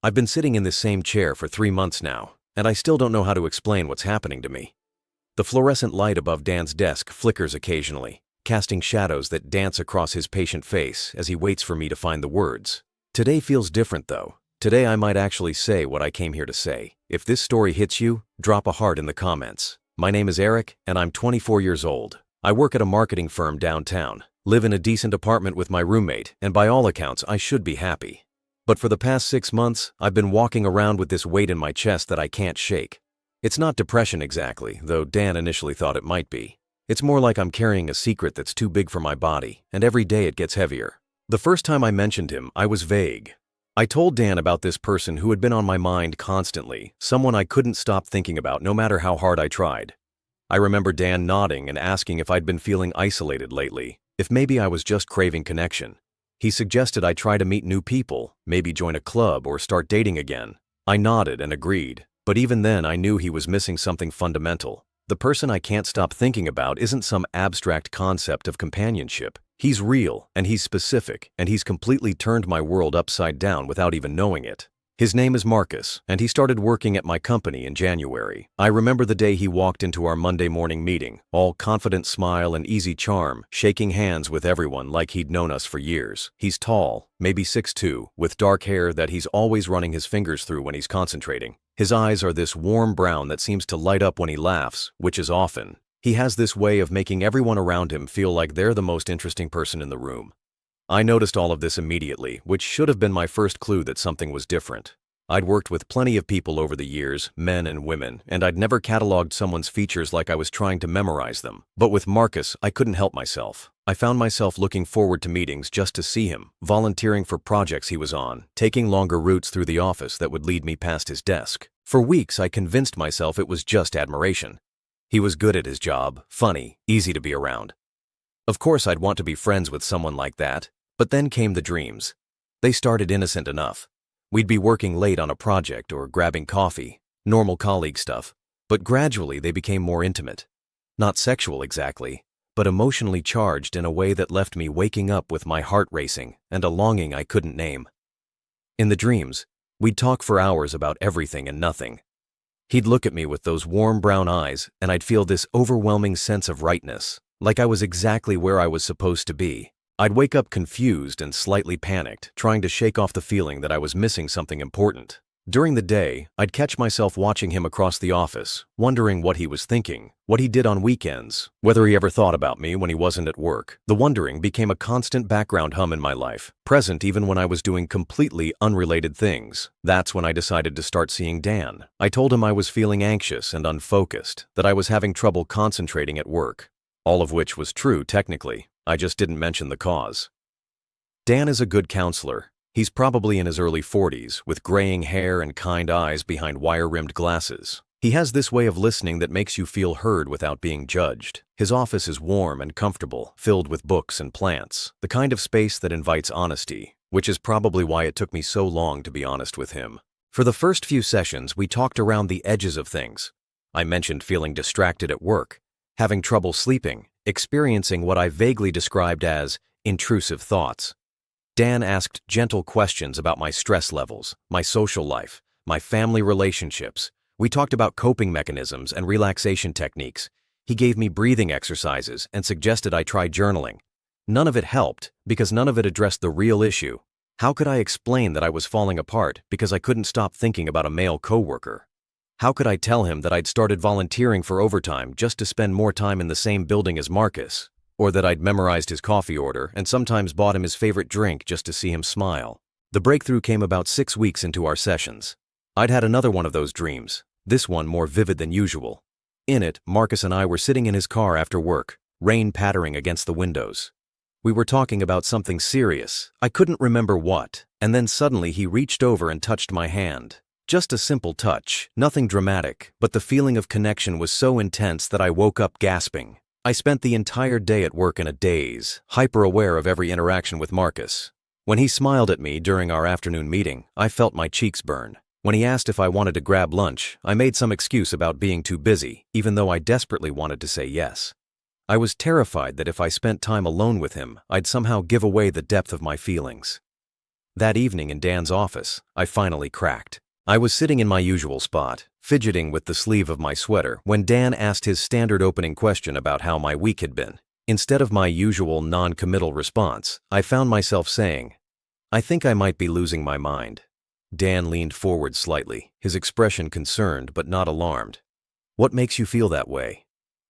I've been sitting in this same chair for 3 months now, and I still don't know how to explain what's happening to me. The fluorescent light above Dan's desk flickers occasionally, casting shadows that dance across his patient face as he waits for me to find the words. Today feels different though. Today I might actually say what I came here to say. If this story hits you, drop a heart in the comments. My name is Eric, and I'm 24 years old. I work at a marketing firm downtown, live in a decent apartment with my roommate, and by all accounts I should be happy. But for the past 6 months, I've been walking around with this weight in my chest that I can't shake. It's not depression exactly, though Dan initially thought it might be. It's more like I'm carrying a secret that's too big for my body, and every day it gets heavier. The first time I mentioned him, I was vague. I told Dan about this person who had been on my mind constantly, someone I couldn't stop thinking about no matter how hard I tried. I remember Dan nodding and asking if I'd been feeling isolated lately, if maybe I was just craving connection. He suggested I try to meet new people, maybe join a club or start dating again. I nodded and agreed, but even then I knew he was missing something fundamental. The person I can't stop thinking about isn't some abstract concept of companionship. He's real, and he's specific, and he's completely turned my world upside down without even knowing it. His name is Marcus, and he started working at my company in January. I remember the day he walked into our Monday morning meeting, all confident smile and easy charm, shaking hands with everyone like he'd known us for years. He's tall, maybe 6'2", with dark hair that he's always running his fingers through when he's concentrating. His eyes are this warm brown that seems to light up when he laughs, which is often. He has this way of making everyone around him feel like they're the most interesting person in the room. I noticed all of this immediately, which should have been my first clue that something was different. I'd worked with plenty of people over the years, men and women, and I'd never cataloged someone's features like I was trying to memorize them. But with Marcus, I couldn't help myself. I found myself looking forward to meetings just to see him, volunteering for projects he was on, taking longer routes through the office that would lead me past his desk. For weeks, I convinced myself it was just admiration. He was good at his job, funny, easy to be around. Of course, I'd want to be friends with someone like that. But then came the dreams. They started innocent enough. We'd be working late on a project or grabbing coffee, normal colleague stuff, but gradually they became more intimate. Not sexual exactly, but emotionally charged in a way that left me waking up with my heart racing and a longing I couldn't name. In the dreams, we'd talk for hours about everything and nothing. He'd look at me with those warm brown eyes, and I'd feel this overwhelming sense of rightness, like I was exactly where I was supposed to be. I'd wake up confused and slightly panicked, trying to shake off the feeling that I was missing something important. During the day, I'd catch myself watching him across the office, wondering what he was thinking, what he did on weekends, whether he ever thought about me when he wasn't at work. The wondering became a constant background hum in my life, present even when I was doing completely unrelated things. That's when I decided to start seeing Dan. I told him I was feeling anxious and unfocused, that I was having trouble concentrating at work. All of which was true technically. I just didn't mention the cause. Dan is a good counselor. He's probably in his early 40s, with graying hair and kind eyes behind wire-rimmed glasses. He has this way of listening that makes you feel heard without being judged. His office is warm and comfortable, filled with books and plants, the kind of space that invites honesty, which is probably why it took me so long to be honest with him. For the first few sessions, we talked around the edges of things. I mentioned feeling distracted at work, having trouble sleeping, experiencing what I vaguely described as intrusive thoughts. Dan asked gentle questions about my stress levels, my social life, my family relationships. We talked about coping mechanisms and relaxation techniques. He gave me breathing exercises and suggested I try journaling. None of it helped because none of it addressed the real issue. How could I explain that I was falling apart because I couldn't stop thinking about a male coworker? How could I tell him that I'd started volunteering for overtime just to spend more time in the same building as Marcus? Or that I'd memorized his coffee order and sometimes bought him his favorite drink just to see him smile? The breakthrough came about 6 weeks into our sessions. I'd had another one of those dreams, this one more vivid than usual. In it, Marcus and I were sitting in his car after work, rain pattering against the windows. We were talking about something serious. I couldn't remember what, and then suddenly he reached over and touched my hand. Just a simple touch, nothing dramatic, but the feeling of connection was so intense that I woke up gasping. I spent the entire day at work in a daze, hyper-aware of every interaction with Marcus. When he smiled at me during our afternoon meeting, I felt my cheeks burn. When he asked if I wanted to grab lunch, I made some excuse about being too busy, even though I desperately wanted to say yes. I was terrified that if I spent time alone with him, I'd somehow give away the depth of my feelings. That evening in Dan's office, I finally cracked. I was sitting in my usual spot, fidgeting with the sleeve of my sweater, when Dan asked his standard opening question about how my week had been. Instead of my usual non-committal response, I found myself saying, "I think I might be losing my mind." Dan leaned forward slightly, his expression concerned but not alarmed. "What makes you feel that way?"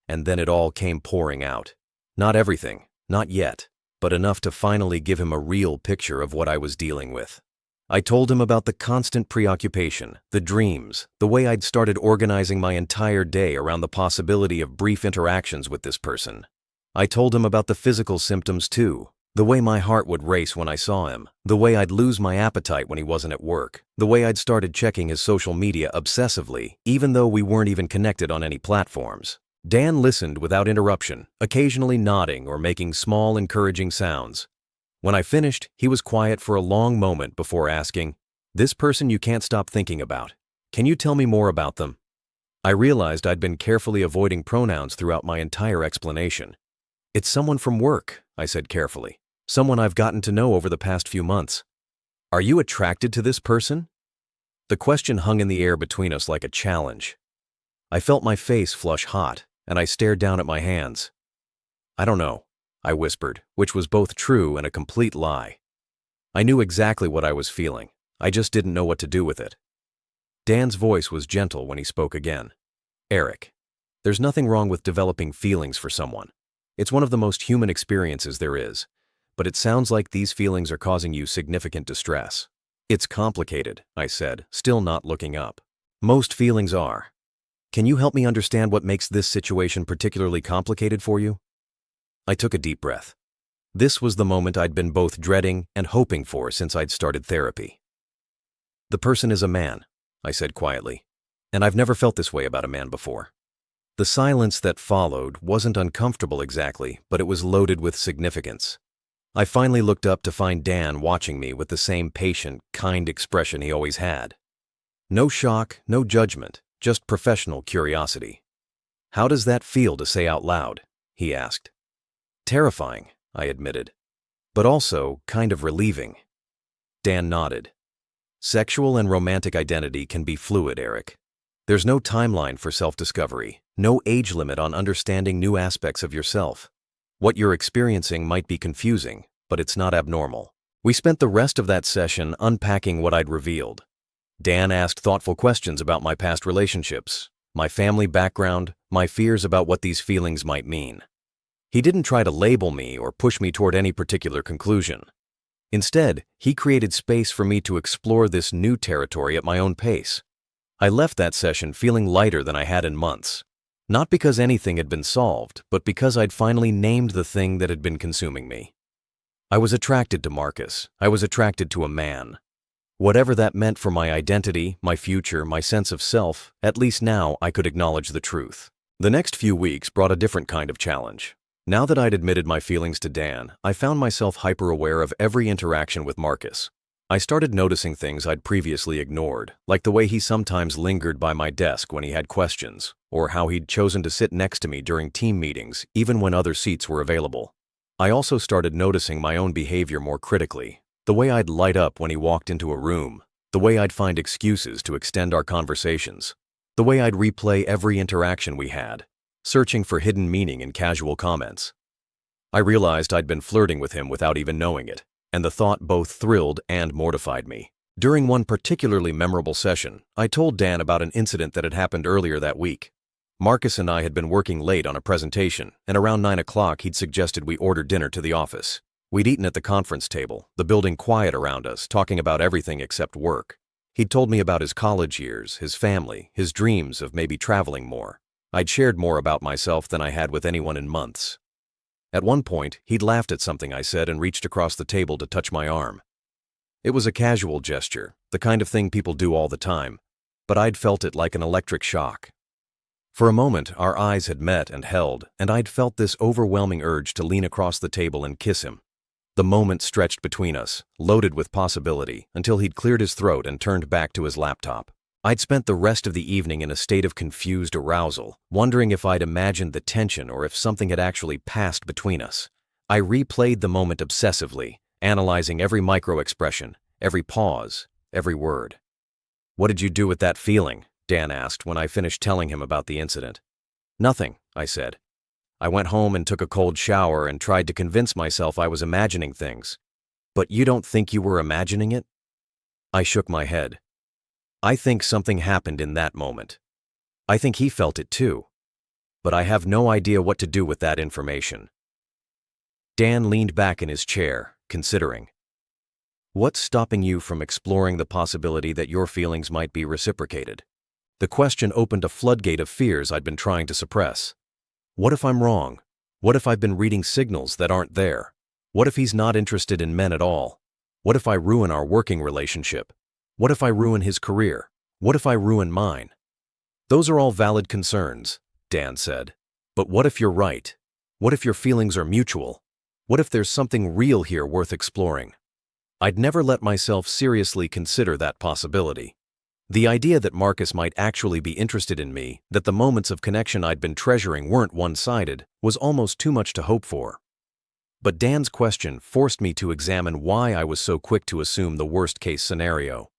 And then it all came pouring out. Not everything, not yet, but enough to finally give him a real picture of what I was dealing with. I told him about the constant preoccupation, the dreams, the way I'd started organizing my entire day around the possibility of brief interactions with this person. I told him about the physical symptoms too, the way my heart would race when I saw him, the way I'd lose my appetite when he wasn't at work, the way I'd started checking his social media obsessively, even though we weren't even connected on any platforms. Dan listened without interruption, occasionally nodding or making small, encouraging sounds. When I finished, he was quiet for a long moment before asking, "This person you can't stop thinking about. Can you tell me more about them?" I realized I'd been carefully avoiding pronouns throughout my entire explanation. "It's someone from work," I said carefully. "Someone I've gotten to know over the past few months." "Are you attracted to this person?" The question hung in the air between us like a challenge. I felt my face flush hot, and I stared down at my hands. "I don't know," I whispered, which was both true and a complete lie. I knew exactly what I was feeling. I just didn't know what to do with it. Dan's voice was gentle when he spoke again. "Eric, there's nothing wrong with developing feelings for someone. It's one of the most human experiences there is, but it sounds like these feelings are causing you significant distress." "It's complicated," I said, still not looking up. "Most feelings are. Can you help me understand what makes this situation particularly complicated for you?" I took a deep breath. This was the moment I'd been both dreading and hoping for since I'd started therapy. "The person is a man," I said quietly, "and I've never felt this way about a man before." The silence that followed wasn't uncomfortable exactly, but it was loaded with significance. I finally looked up to find Dan watching me with the same patient, kind expression he always had. No shock, no judgment, just professional curiosity. "How does that feel to say out loud?" he asked. "Terrifying," I admitted, "but also kind of relieving." Dan nodded. "Sexual and romantic identity can be fluid, Eric. There's no timeline for self-discovery, no age limit on understanding new aspects of yourself. What you're experiencing might be confusing, but it's not abnormal." We spent the rest of that session unpacking what I'd revealed. Dan asked thoughtful questions about my past relationships, my family background, my fears about what these feelings might mean. He didn't try to label me or push me toward any particular conclusion. Instead, he created space for me to explore this new territory at my own pace. I left that session feeling lighter than I had in months. Not because anything had been solved, but because I'd finally named the thing that had been consuming me. I was attracted to Marcus. I was attracted to a man. Whatever that meant for my identity, my future, my sense of self, at least now I could acknowledge the truth. The next few weeks brought a different kind of challenge. Now that I'd admitted my feelings to Dan, I found myself hyper-aware of every interaction with Marcus. I started noticing things I'd previously ignored, like the way he sometimes lingered by my desk when he had questions, or how he'd chosen to sit next to me during team meetings, even when other seats were available. I also started noticing my own behavior more critically, the way I'd light up when he walked into a room, the way I'd find excuses to extend our conversations, the way I'd replay every interaction we had, searching for hidden meaning in casual comments. I realized I'd been flirting with him without even knowing it, and the thought both thrilled and mortified me. During one particularly memorable session, I told Dan about an incident that had happened earlier that week. Marcus and I had been working late on a presentation, and around 9 o'clock he'd suggested we order dinner to the office. We'd eaten at the conference table, the building quiet around us, talking about everything except work. He'd told me about his college years, his family, his dreams of maybe traveling more. I'd shared more about myself than I had with anyone in months. At one point, he'd laughed at something I said and reached across the table to touch my arm. It was a casual gesture, the kind of thing people do all the time, but I'd felt it like an electric shock. For a moment, our eyes had met and held, and I'd felt this overwhelming urge to lean across the table and kiss him. The moment stretched between us, loaded with possibility, until he'd cleared his throat and turned back to his laptop. I'd spent the rest of the evening in a state of confused arousal, wondering if I'd imagined the tension or if something had actually passed between us. I replayed the moment obsessively, analyzing every micro-expression, every pause, every word. "What did you do with that feeling?" Dan asked when I finished telling him about the incident. "Nothing," I said. "I went home and took a cold shower and tried to convince myself I was imagining things." "But you don't think you were imagining it?" I shook my head. "I think something happened in that moment. I think he felt it too. But I have no idea what to do with that information." Dan leaned back in his chair, considering. "What's stopping you from exploring the possibility that your feelings might be reciprocated?" The question opened a floodgate of fears I'd been trying to suppress. What if I'm wrong? What if I've been reading signals that aren't there? What if he's not interested in men at all? What if I ruin our working relationship? What if I ruin his career? What if I ruin mine? "Those are all valid concerns," Dan said. "But what if you're right? What if your feelings are mutual? What if there's something real here worth exploring?" I'd never let myself seriously consider that possibility. The idea that Marcus might actually be interested in me, that the moments of connection I'd been treasuring weren't one-sided, was almost too much to hope for. But Dan's question forced me to examine why I was so quick to assume the worst-case scenario.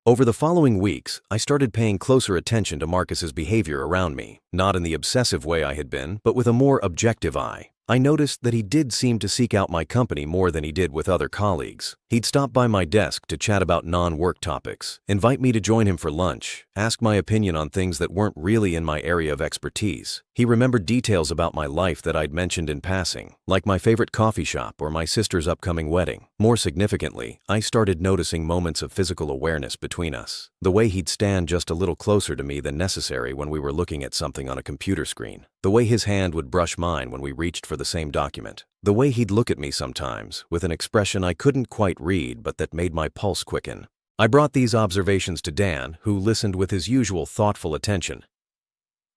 Over the following weeks, I started paying closer attention to Marcus's behavior around me, not in the obsessive way I had been, but with a more objective eye. I noticed that he did seem to seek out my company more than he did with other colleagues. He'd stop by my desk to chat about non-work topics, invite me to join him for lunch, ask my opinion on things that weren't really in my area of expertise. He remembered details about my life that I'd mentioned in passing, like my favorite coffee shop or my sister's upcoming wedding. More significantly, I started noticing moments of physical awareness between us. The way he'd stand just a little closer to me than necessary when we were looking at something on a computer screen. The way his hand would brush mine when we reached for the same document. The way he'd look at me sometimes, with an expression I couldn't quite read but that made my pulse quicken. I brought these observations to Dan, who listened with his usual thoughtful attention.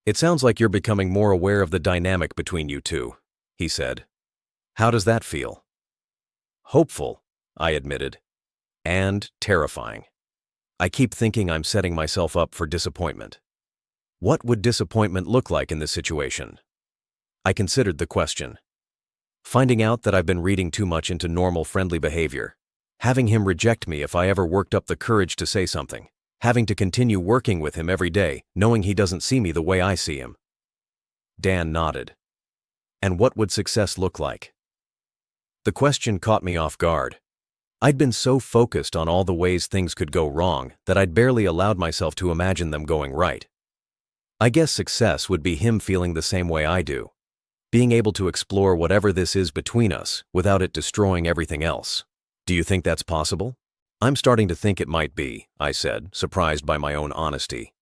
"It sounds like you're becoming more aware of the dynamic between you two," he said. "How does that feel?" "Hopeful," I admitted. "And terrifying. I keep thinking I'm setting myself up for disappointment." What would disappointment look like in this situation? I considered the question. Finding out that I've been reading too much into normal friendly behavior. Having him reject me if I ever worked up the courage to say something. Having to continue working with him every day, knowing he doesn't see me the way I see him. Dan nodded. "And what would success look like?" The question caught me off guard. I'd been so focused on all the ways things could go wrong that I'd barely allowed myself to imagine them going right. I guess success would be him feeling the same way I do. Being able to explore whatever this is between us without it destroying everything else. "Do you think that's possible?" "I'm starting to think it might be," I said, surprised by my own honesty.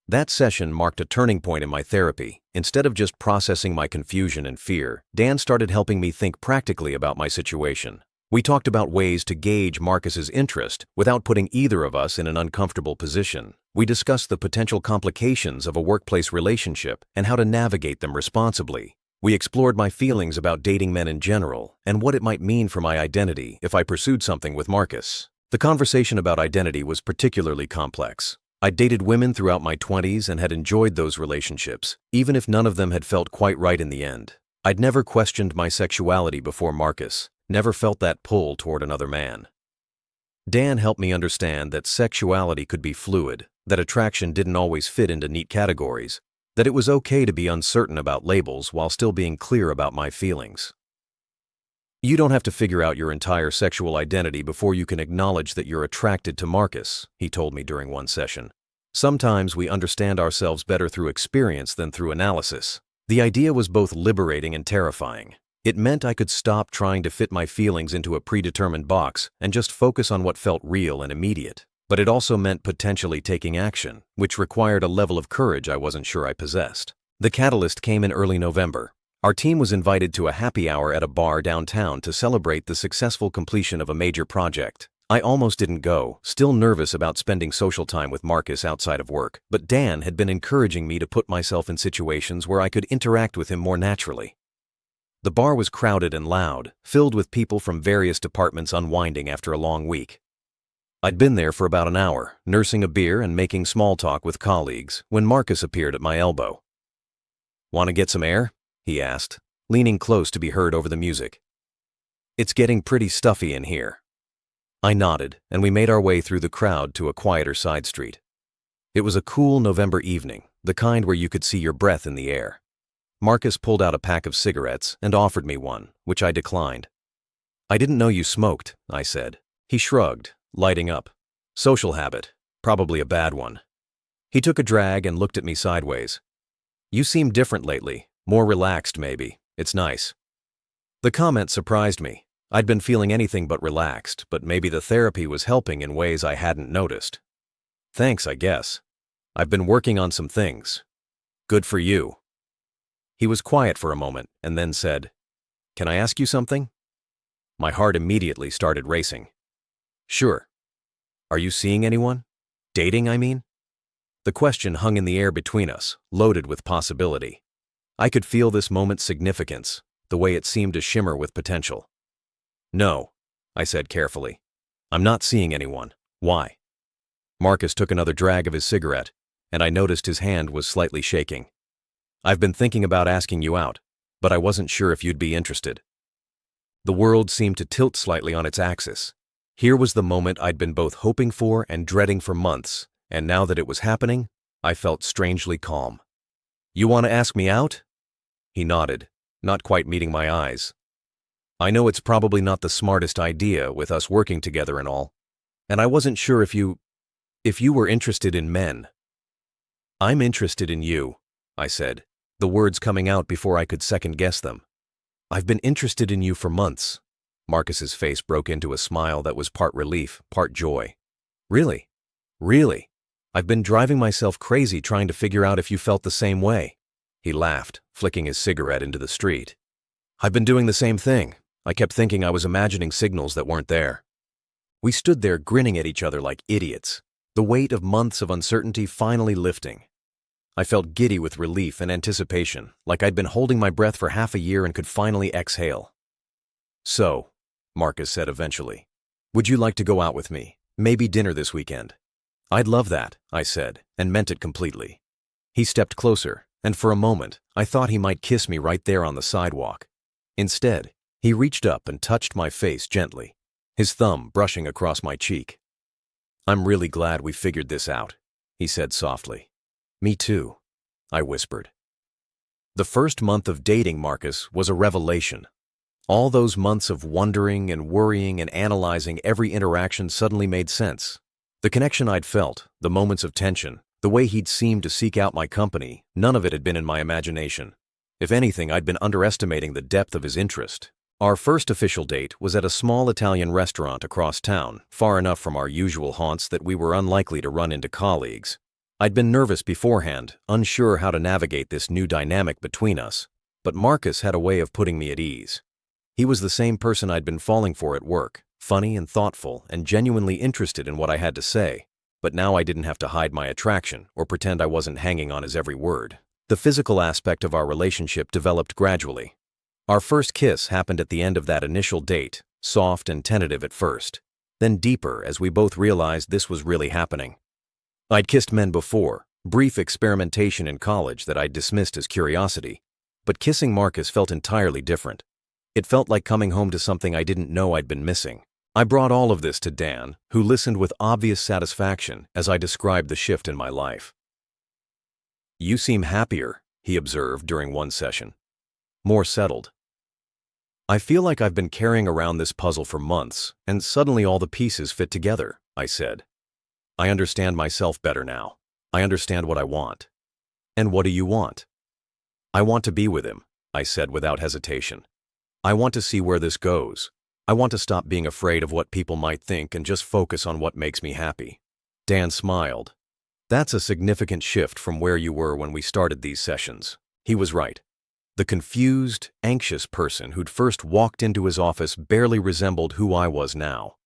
That session marked a turning point in my therapy. Instead of just processing my confusion and fear, Dan started helping me think practically about my situation. We talked about ways to gauge Marcus's interest without putting either of us in an uncomfortable position. We discussed the potential complications of a workplace relationship and how to navigate them responsibly. We explored my feelings about dating men in general and what it might mean for my identity if I pursued something with Marcus. The conversation about identity was particularly complex. I'd dated women throughout my 20s and had enjoyed those relationships, even if none of them had felt quite right in the end. I'd never questioned my sexuality before Marcus, never felt that pull toward another man. Dan helped me understand that sexuality could be fluid, that attraction didn't always fit into neat categories, that it was okay to be uncertain about labels while still being clear about my feelings. "You don't have to figure out your entire sexual identity before you can acknowledge that you're attracted to Marcus," he told me during one session. "Sometimes we understand ourselves better through experience than through analysis." The idea was both liberating and terrifying. It meant I could stop trying to fit my feelings into a predetermined box and just focus on what felt real and immediate. But it also meant potentially taking action, which required a level of courage I wasn't sure I possessed. The catalyst came in early November. Our team was invited to a happy hour at a bar downtown to celebrate the successful completion of a major project. I almost didn't go, still nervous about spending social time with Marcus outside of work, but Dan had been encouraging me to put myself in situations where I could interact with him more naturally. The bar was crowded and loud, filled with people from various departments unwinding after a long week. I'd been there for about an hour, nursing a beer and making small talk with colleagues, when Marcus appeared at my elbow. "Want to get some air?" he asked, leaning close to be heard over the music. "It's getting pretty stuffy in here." I nodded, and we made our way through the crowd to a quieter side street. It was a cool November evening, the kind where you could see your breath in the air. Marcus pulled out a pack of cigarettes and offered me one, which I declined. "I didn't know you smoked," I said. He shrugged, lighting up. "Social habit. Probably a bad one." He took a drag and looked at me sideways. "You seem different lately. More relaxed, maybe. It's nice." The comment surprised me. I'd been feeling anything but relaxed, but maybe the therapy was helping in ways I hadn't noticed. "Thanks, I guess. I've been working on some things." "Good for you." He was quiet for a moment and then said, "Can I ask you something?" My heart immediately started racing. "Sure. Are you seeing anyone? Dating, I mean?" The question hung in the air between us, loaded with possibility. I could feel this moment's significance, the way it seemed to shimmer with potential. "No," I said carefully. "I'm not seeing anyone. Why?" Marcus took another drag of his cigarette, and I noticed his hand was slightly shaking. "I've been thinking about asking you out, but I wasn't sure if you'd be interested." The world seemed to tilt slightly on its axis. Here was the moment I'd been both hoping for and dreading for months, and now that it was happening, I felt strangely calm. "You want to ask me out?" He nodded, not quite meeting my eyes. "I know it's probably not the smartest idea with us working together and all, and I wasn't sure if you were interested in men." "I'm interested in you," I said, the words coming out before I could second-guess them. "I've been interested in you for months." Marcus's face broke into a smile that was part relief, part joy. "Really? Really? I've been driving myself crazy trying to figure out if you felt the same way." He laughed, flicking his cigarette into the street. "I've been doing the same thing. I kept thinking I was imagining signals that weren't there." We stood there grinning at each other like idiots, the weight of months of uncertainty finally lifting. I felt giddy with relief and anticipation, like I'd been holding my breath for half a year and could finally exhale. "So," Marcus said eventually, "would you like to go out with me? Maybe dinner this weekend?" "I'd love that," I said, and meant it completely. He stepped closer, and for a moment, I thought he might kiss me right there on the sidewalk. Instead, he reached up and touched my face gently, his thumb brushing across my cheek. "I'm really glad we figured this out," he said softly. "Me too," I whispered. The first month of dating Marcus was a revelation. All those months of wondering and worrying and analyzing every interaction suddenly made sense. The connection I'd felt, the moments of tension, the way he'd seemed to seek out my company, none of it had been in my imagination. If anything, I'd been underestimating the depth of his interest. Our first official date was at a small Italian restaurant across town, far enough from our usual haunts that we were unlikely to run into colleagues. I'd been nervous beforehand, unsure how to navigate this new dynamic between us, but Marcus had a way of putting me at ease. He was the same person I'd been falling for at work, funny and thoughtful and genuinely interested in what I had to say, but now I didn't have to hide my attraction or pretend I wasn't hanging on his every word. The physical aspect of our relationship developed gradually. Our first kiss happened at the end of that initial date, soft and tentative at first, then deeper as we both realized this was really happening. I'd kissed men before, brief experimentation in college that I'd dismissed as curiosity, but kissing Marcus felt entirely different. It felt like coming home to something I didn't know I'd been missing. I brought all of this to Dan, who listened with obvious satisfaction as I described the shift in my life. "You seem happier," he observed during one session. "More settled." "I feel like I've been carrying around this puzzle for months, and suddenly all the pieces fit together," I said. "I understand myself better now. I understand what I want." "And what do you want?" "I want to be with him," I said without hesitation. "I want to see where this goes. I want to stop being afraid of what people might think and just focus on what makes me happy." Dan smiled. "That's a significant shift from where you were when we started these sessions." He was right. The confused, anxious person who'd first walked into his office barely resembled who I was now.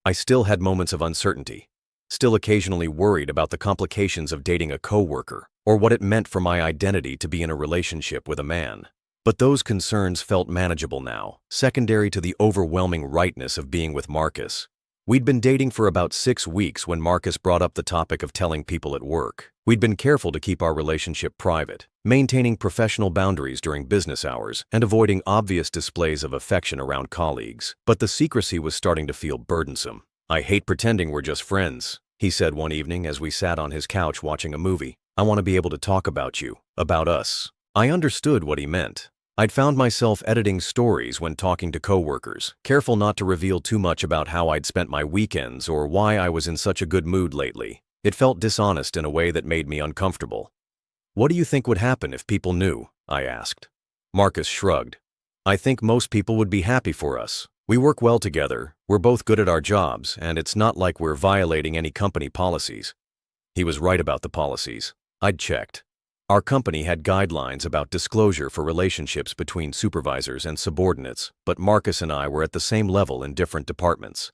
I still had moments of uncertainty, still occasionally worried about the complications of dating a coworker or what it meant for my identity to be in a relationship with a man. But those concerns felt manageable now, secondary to the overwhelming rightness of being with Marcus. We'd been dating for about 6 weeks when Marcus brought up the topic of telling people at work. We'd been careful to keep our relationship private, maintaining professional boundaries during business hours and avoiding obvious displays of affection around colleagues. But the secrecy was starting to feel burdensome. "I hate pretending we're just friends," he said one evening as we sat on his couch watching a movie. "I want to be able to talk about you, about us." I understood what he meant. I'd found myself editing stories when talking to coworkers, careful not to reveal too much about how I'd spent my weekends or why I was in such a good mood lately. It felt dishonest in a way that made me uncomfortable. "What do you think would happen if people knew?" I asked. Marcus shrugged. "I think most people would be happy for us. We work well together, we're both good at our jobs, and it's not like we're violating any company policies." He was right about the policies. I'd checked. Our company had guidelines about disclosure for relationships between supervisors and subordinates, but Marcus and I were at the same level in different departments.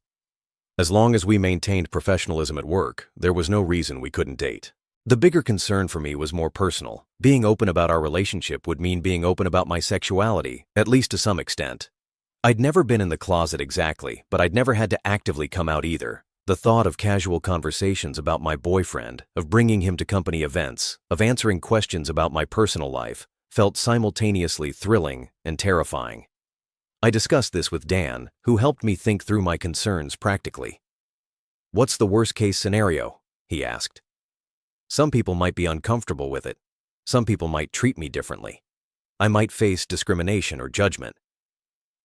As long as we maintained professionalism at work, there was no reason we couldn't date. The bigger concern for me was more personal. Being open about our relationship would mean being open about my sexuality, at least to some extent. I'd never been in the closet exactly, but I'd never had to actively come out either. The thought of casual conversations about my boyfriend, of bringing him to company events, of answering questions about my personal life, felt simultaneously thrilling and terrifying. I discussed this with Dan, who helped me think through my concerns practically. "What's the worst-case scenario?" he asked. "Some people might be uncomfortable with it. Some people might treat me differently. I might face discrimination or judgment."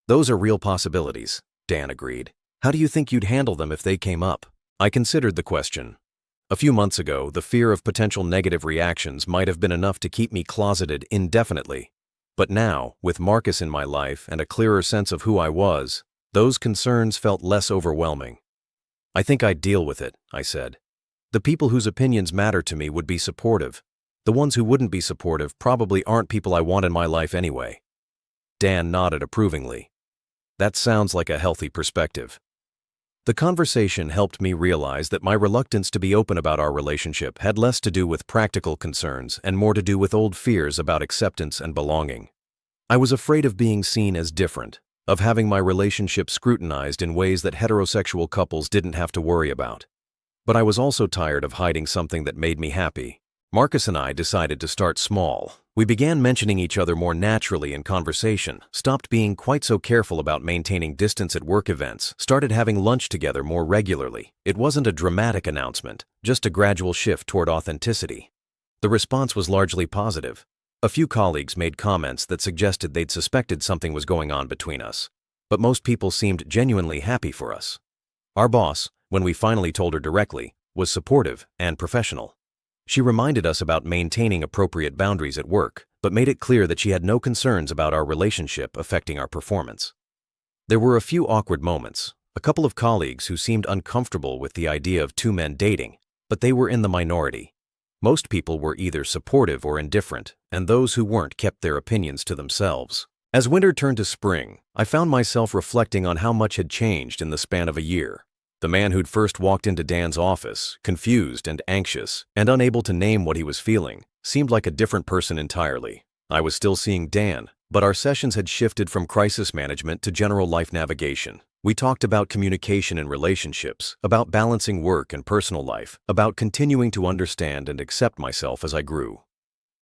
"Those are real possibilities," Dan agreed. "How do you think you'd handle them if they came up?" I considered the question. A few months ago, the fear of potential negative reactions might have been enough to keep me closeted indefinitely. But now, with Marcus in my life and a clearer sense of who I was, those concerns felt less overwhelming. "I think I'd deal with it," I said. "The people whose opinions matter to me would be supportive. The ones who wouldn't be supportive probably aren't people I want in my life anyway." Dan nodded approvingly. "That sounds like a healthy perspective." The conversation helped me realize that my reluctance to be open about our relationship had less to do with practical concerns and more to do with old fears about acceptance and belonging. I was afraid of being seen as different, of having my relationship scrutinized in ways that heterosexual couples didn't have to worry about. But I was also tired of hiding something that made me happy. Marcus and I decided to start small. We began mentioning each other more naturally in conversation, stopped being quite so careful about maintaining distance at work events, started having lunch together more regularly. It wasn't a dramatic announcement, just a gradual shift toward authenticity. The response was largely positive. A few colleagues made comments that suggested they'd suspected something was going on between us, but most people seemed genuinely happy for us. Our boss, when we finally told her directly, was supportive and professional. She reminded us about maintaining appropriate boundaries at work, but made it clear that she had no concerns about our relationship affecting our performance. There were a few awkward moments, a couple of colleagues who seemed uncomfortable with the idea of two men dating, but they were in the minority. Most people were either supportive or indifferent, and those who weren't kept their opinions to themselves. As winter turned to spring, I found myself reflecting on how much had changed in the span of a year. The man who'd first walked into Dan's office, confused and anxious, and unable to name what he was feeling, seemed like a different person entirely. I was still seeing Dan, but our sessions had shifted from crisis management to general life navigation. We talked about communication and relationships, about balancing work and personal life, about continuing to understand and accept myself as I grew.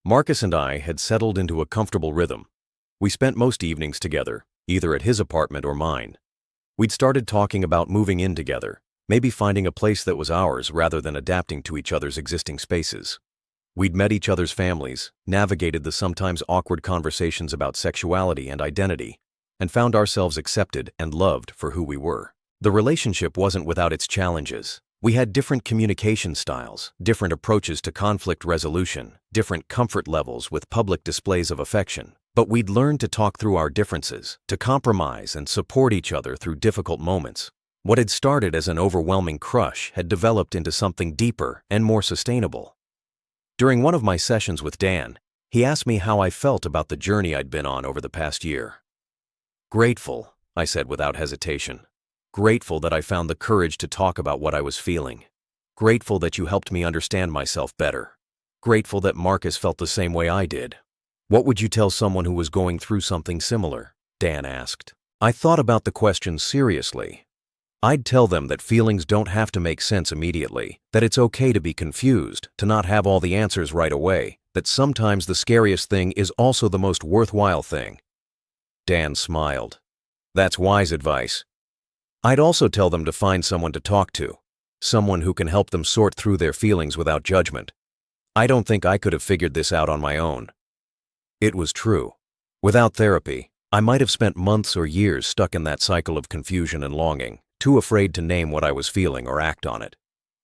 Marcus and I had settled into a comfortable rhythm. We spent most evenings together, either at his apartment or mine. We'd started talking about moving in together, maybe finding a place that was ours rather than adapting to each other's existing spaces. We'd met each other's families, navigated the sometimes awkward conversations about sexuality and identity, and found ourselves accepted and loved for who we were. The relationship wasn't without its challenges. We had different communication styles, different approaches to conflict resolution, different comfort levels with public displays of affection. But we'd learned to talk through our differences, to compromise and support each other through difficult moments. What had started as an overwhelming crush had developed into something deeper and more sustainable. During one of my sessions with Dan, he asked me how I felt about the journey I'd been on over the past year. "Grateful," I said without hesitation. "Grateful that I found the courage to talk about what I was feeling. Grateful that you helped me understand myself better. Grateful that Marcus felt the same way I did." "What would you tell someone who was going through something similar?" Dan asked. I thought about the question seriously. I'd tell them that feelings don't have to make sense immediately, that it's okay to be confused, to not have all the answers right away, that sometimes the scariest thing is also the most worthwhile thing. Dan smiled. "That's wise advice." I'd also tell them to find someone to talk to, someone who can help them sort through their feelings without judgment. I don't think I could have figured this out on my own. It was true. Without therapy, I might have spent months or years stuck in that cycle of confusion and longing, too afraid to name what I was feeling or act on it.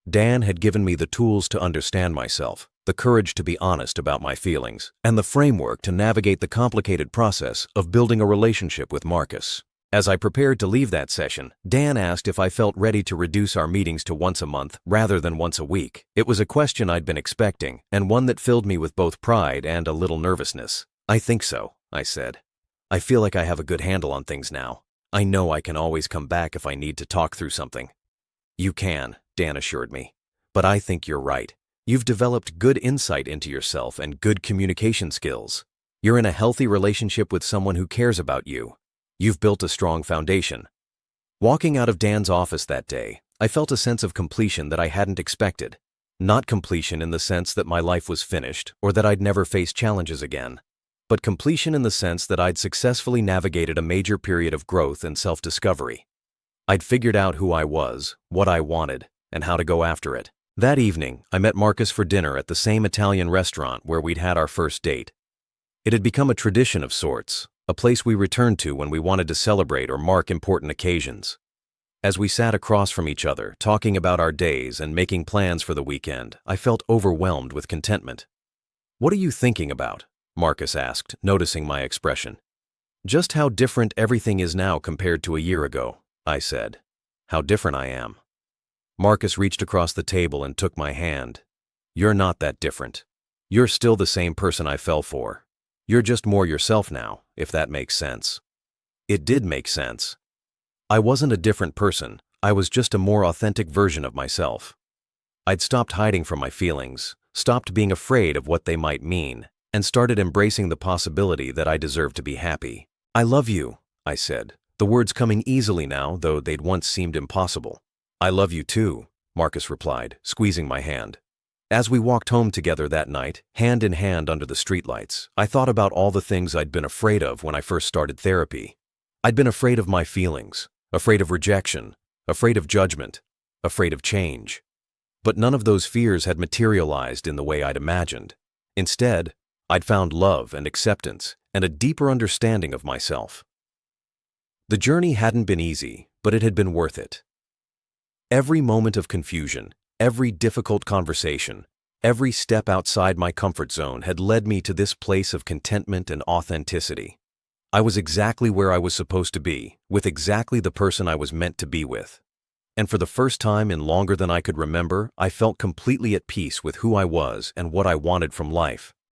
Dan had given me the tools to understand myself, the courage to be honest about my feelings, and the framework to navigate the complicated process of building a relationship with Marcus. As I prepared to leave that session, Dan asked if I felt ready to reduce our meetings to once a month rather than once a week. It was a question I'd been expecting, and one that filled me with both pride and a little nervousness. "I think so," I said. "I feel like I have a good handle on things now. I know I can always come back if I need to talk through something." "You can," Dan assured me. "But I think you're right. You've developed good insight into yourself and good communication skills. You're in a healthy relationship with someone who cares about you. You've built a strong foundation." Walking out of Dan's office that day, I felt a sense of completion that I hadn't expected. Not completion in the sense that my life was finished or that I'd never face challenges again, but completion in the sense that I'd successfully navigated a major period of growth and self-discovery. I'd figured out who I was, what I wanted, and how to go after it. That evening, I met Marcus for dinner at the same Italian restaurant where we'd had our first date. It had become a tradition of sorts, a place we returned to when we wanted to celebrate or mark important occasions. As we sat across from each other, talking about our days and making plans for the weekend, I felt overwhelmed with contentment. "What are you thinking about?" Marcus asked, noticing my expression. "Just how different everything is now compared to a year ago," I said. "How different I am." Marcus reached across the table and took my hand. "You're not that different. You're still the same person I fell for. You're just more yourself now, if that makes sense." It did make sense. I wasn't a different person, I was just a more authentic version of myself. I'd stopped hiding from my feelings, stopped being afraid of what they might mean, and started embracing the possibility that I deserved to be happy. "I love you," I said, the words coming easily now, though they'd once seemed impossible. "I love you too," Marcus replied, squeezing my hand. As we walked home together that night, hand in hand under the streetlights, I thought about all the things I'd been afraid of when I first started therapy. I'd been afraid of my feelings, afraid of rejection, afraid of judgment, afraid of change. But none of those fears had materialized in the way I'd imagined. Instead, I'd found love and acceptance and a deeper understanding of myself. The journey hadn't been easy, but it had been worth it. Every moment of confusion, every difficult conversation, every step outside my comfort zone had led me to this place of contentment and authenticity. I was exactly where I was supposed to be, with exactly the person I was meant to be with. And for the first time in longer than I could remember, I felt completely at peace with who I was and what I wanted from life.